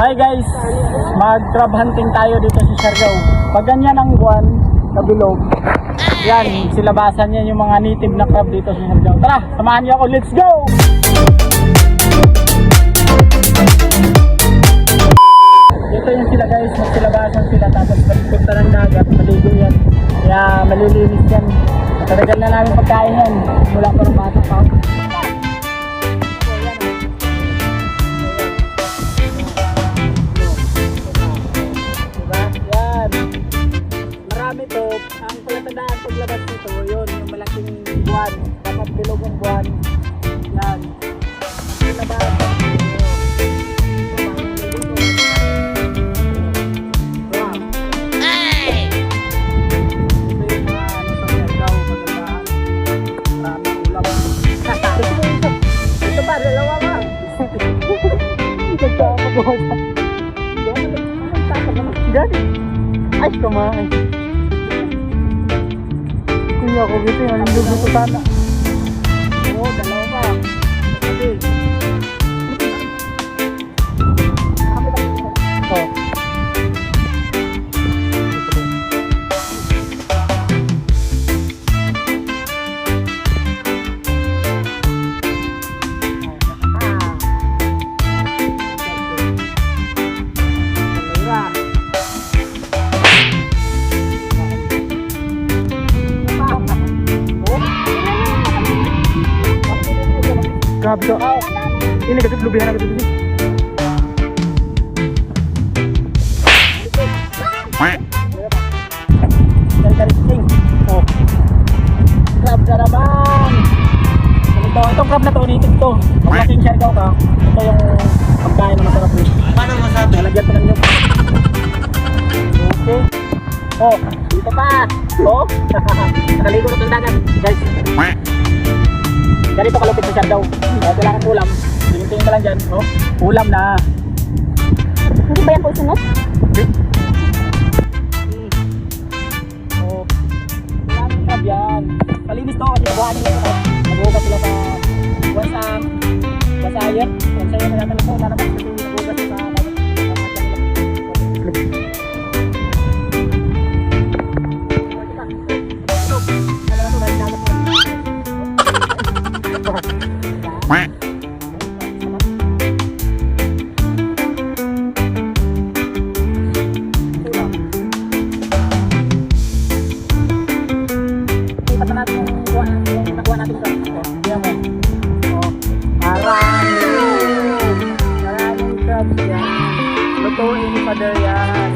Hi guys, mag-crab hunting tayo dito sa Siargao. Pag ganyan ang buwan, kabilog, yan, silabasan yan yung mga native na crab dito sa Siargao. Tara, samahan niyo ako, let's go! Dito yung sila guys, magsilabasan sila tapos pagpunta ng dagat, maligo yan. Kaya malilinis yan. Matatagal na namin pagkain yan, mula pa ng bata pa. Marami to, ang palatandaan paglabas nito, yun, yung malaking buwan, dapat bilog ang buwan, yan, pinabasa, ito pa, dalawa ka. Ay, kumain. Kuya ko dito yung lugo ko sana. Oo, dalawa pa. Okay. Oh. Grabe ka. Ini kasi lubihan agad dito. Dari-dari. Oh. Crab na naman. Itong crab na to, native to. Pag laking Siargao ka, ito yung pagkain na masarap dito. Paano masabi? Nalagyan pa ng nyug. Okay. Oh, dito pa. Oh. Nakaligo na itong dagat. Guys. Ganito kalupit sa Siargao. Wala kang ulam. Tingin-tingin ka lang dyan. Oh, ulam na. Hindi ba yan po sunod? Oh, maraming crab yan. Malinis to kasi nabuhaan nila ito. Nabuhugas sila sa wasang wasayet. Wasayet na natin ito. Nabuhugas sa Maraming crabs yan. Lutuin ni Father yan.